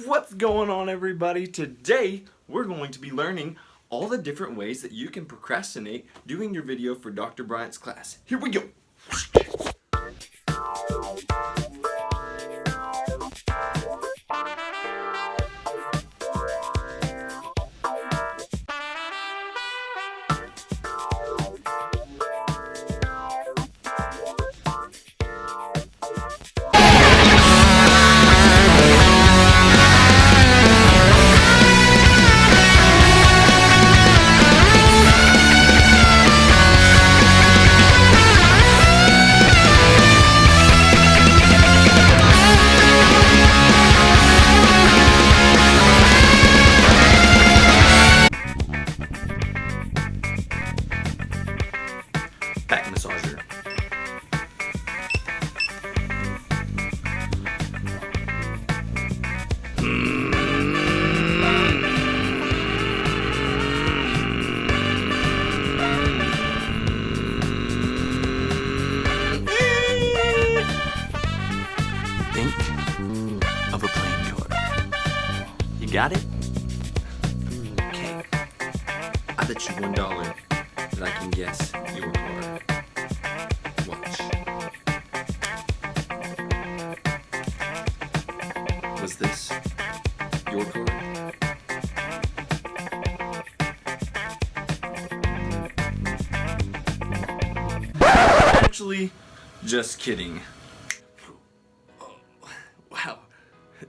What's going on, everybody? Today we're going to be learning all the different ways that you can procrastinate doing your video for Dr. Bryant's class. Here we go! Back massager. Think of a playing card. You got it? Okay. I bet you $1 that I can guess your card. Watch. Was this your card? Actually, just kidding. Oh, wow.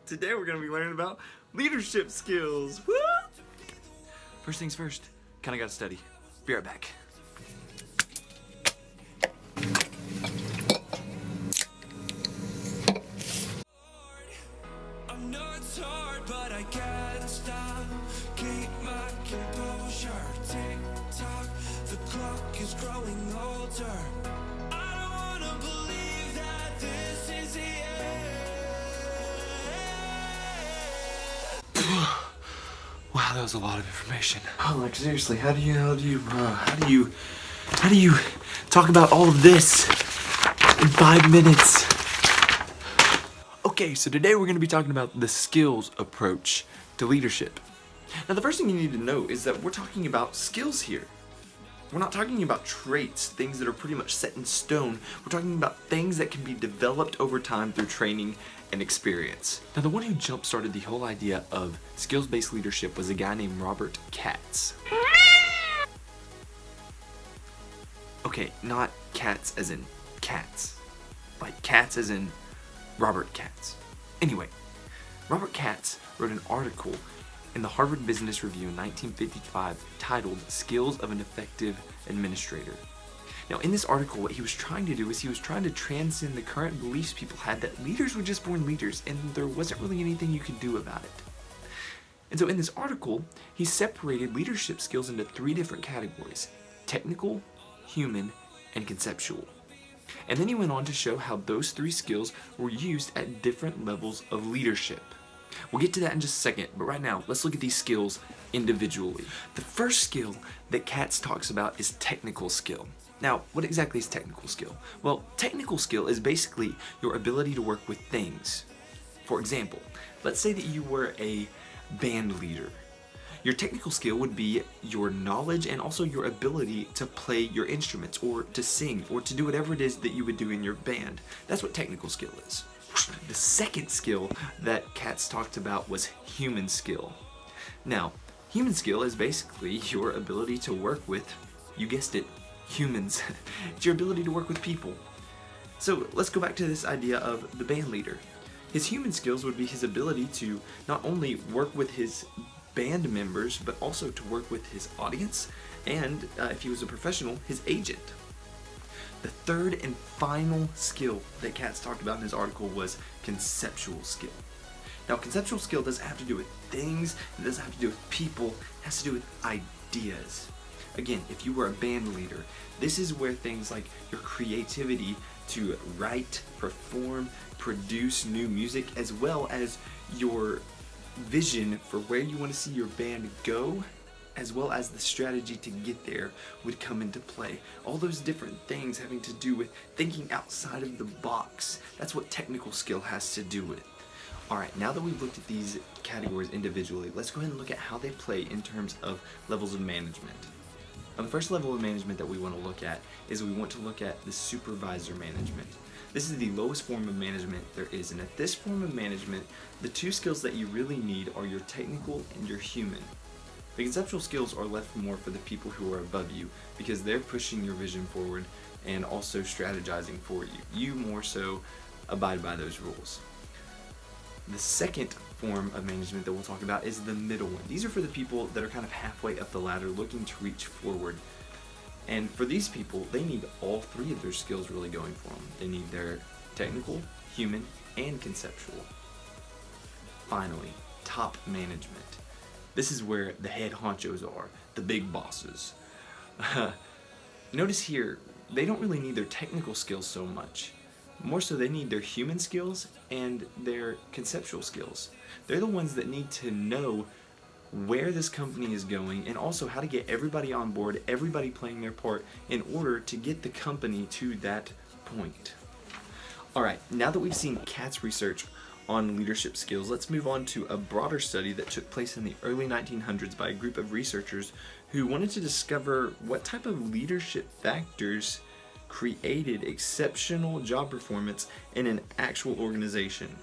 Today we're going to be learning about leadership skills. Woo! First things first, kind of got to study. Be right back. It's hard, but I can't stop. Keep my composure. Tick tock, the clock is growing older. I don't wanna believe that this is the end. Wow, that was a lot of information. Oh, like seriously, how do you talk about all of this in 5 minutes? Okay, so today we're going to be talking about the skills approach to leadership. Now, the first thing you need to know is that we're talking about skills here. We're not talking about traits, things that are pretty much set in stone. We're talking about things that can be developed over time through training and experience. Now, the one who jump-started the whole idea of skills-based leadership was a guy named Robert Katz. Okay, not cats as in cats. Like cats as in Robert Katz. Anyway, Robert Katz wrote an article in the Harvard Business Review in 1955 titled Skills of an Effective Administrator. Now, in this article, what he was trying to do is he was trying to transcend the current beliefs people had that leaders were just born leaders and there wasn't really anything you could do about it. And so in this article, he separated leadership skills into 3 different categories: technical, human, and conceptual. And then he went on to show how those 3 skills were used at different levels of leadership. We'll get to that in just a second, but right now, let's look at these skills individually. The first skill that Katz talks about is technical skill. Now, what exactly is technical skill? Well, technical skill is basically your ability to work with things. For example, let's say that you were a band leader. Your technical skill would be your knowledge and also your ability to play your instruments or to sing or to do whatever it is that you would do in your band. That's what technical skill is. The second skill that Katz talked about was human skill. Now, human skill is basically your ability to work with, you guessed it, humans. It's your ability to work with people. So let's go back to this idea of the band leader. His human skills would be his ability to not only work with his band members, but also to work with his audience and, if he was a professional, his agent. The third and final skill that Katz talked about in his article was conceptual skill. Now, conceptual skill doesn't have to do with things, it doesn't have to do with people, it has to do with ideas. Again, if you were a band leader, this is where things like your creativity to write, perform, produce new music, as well as your vision for where you want to see your band go, as well as the strategy to get there, would come into play. All those different things having to do with thinking outside of the box. That's what technical skill has to do with. Alright, now that we've looked at these categories individually, let's go ahead and look at how they play in terms of levels of management. Now, the first level of management that we want to look at is we want to look at the supervisor management. This is the lowest form of management there is, and at this form of management, the two skills that you really need are your technical and your human. The conceptual skills are left more for the people who are above you because they're pushing your vision forward and also strategizing for you. You more so abide by those rules. The second form of management that we'll talk about is the middle one. These are for the people that are kind of halfway up the ladder looking to reach forward. And for these people, they need all three of their skills really going for them. They need their technical, human, and conceptual. Finally, top management. This is where the head honchos are, the big bosses. Notice here, they don't really need their technical skills so much. More so, they need their human skills and their conceptual skills. They're the ones that need to know where this company is going and also how to get everybody on board, everybody playing their part in order to get the company to that point. Alright, now that we've seen Katz research on leadership skills, let's move on to a broader study that took place in the early 1900s by a group of researchers who wanted to discover what type of leadership factors created exceptional job performance in an actual organization.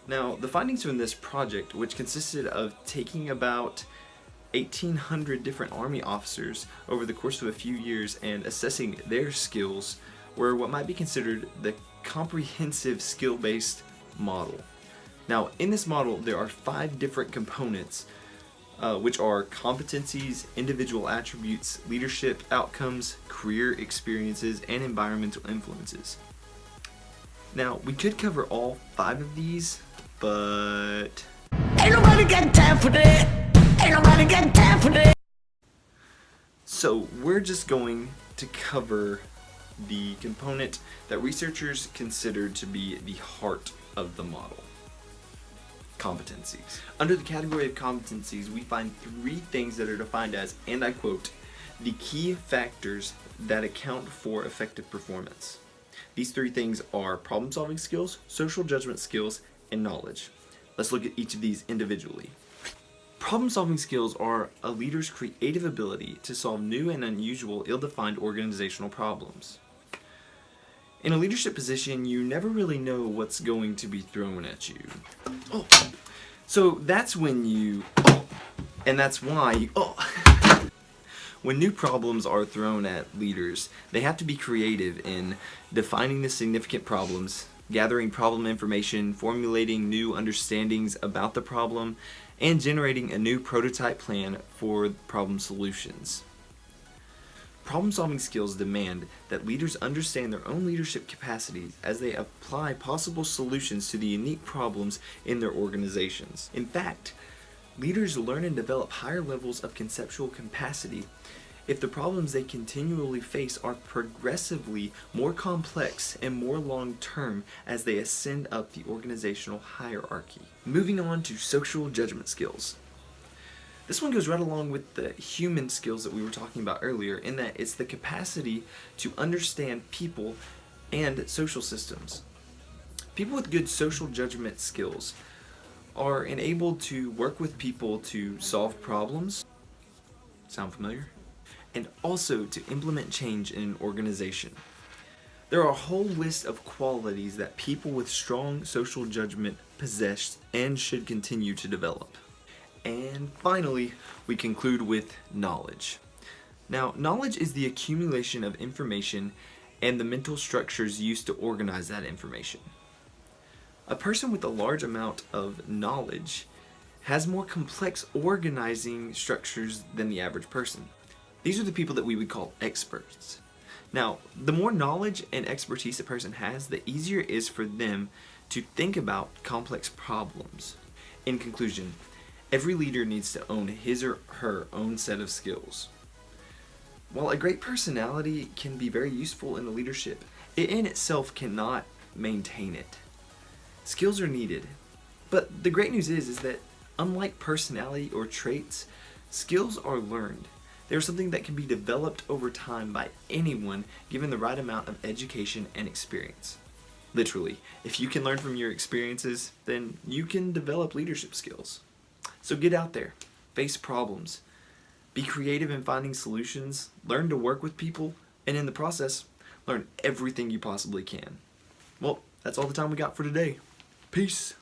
Now, the findings from this project, which consisted of taking about 1,800 different Army officers over the course of a few years and assessing their skills, were what might be considered the comprehensive skill-based model. Now, in this model, there are 5 different components, which are competencies, individual attributes, leadership outcomes, career experiences, and environmental influences. Now, we could cover all 5 of these, but ain't nobody got time for that. Ain't nobody got time for that. So we're just going to cover the component that researchers considered to be the heart of the model: competencies. Under the category of competencies, we find 3 things that are defined as, and I quote, the key factors that account for effective performance. These 3 things are problem-solving skills, social judgment skills, and knowledge. Let's look at each of these individually. Problem-solving skills are a leader's creative ability to solve new and unusual, ill-defined organizational problems. In a leadership position, you never really know what's going to be thrown at you. So that's when you, and that's why you, when new problems are thrown at leaders, they have to be creative in defining the significant problems, gathering problem information, formulating new understandings about the problem, and generating a new prototype plan for problem solutions. Problem-solving skills demand that leaders understand their own leadership capacities as they apply possible solutions to the unique problems in their organizations. In fact, leaders learn and develop higher levels of conceptual capacity if the problems they continually face are progressively more complex and more long-term as they ascend up the organizational hierarchy. Moving on to social judgment skills. This one goes right along with the human skills that we were talking about earlier, in that it's the capacity to understand people and social systems. People with good social judgment skills are enabled to work with people to solve problems. Sound familiar? And also to implement change in an organization. There are a whole list of qualities that people with strong social judgment possess and should continue to develop. And finally, we conclude with knowledge. Now, knowledge is the accumulation of information and the mental structures used to organize that information. A person with a large amount of knowledge has more complex organizing structures than the average person. These are the people that we would call experts. Now, the more knowledge and expertise a person has, the easier it is for them to think about complex problems. In conclusion, every leader needs to own his or her own set of skills. While a great personality can be very useful in leadership, it in itself cannot maintain it. Skills are needed, but the great news is that unlike personality or traits, skills are learned. They are something that can be developed over time by anyone given the right amount of education and experience. Literally. If you can learn from your experiences, then you can develop leadership skills. So get out there, face problems, be creative in finding solutions, learn to work with people, and in the process, learn everything you possibly can. Well, that's all the time we got for today. Peace.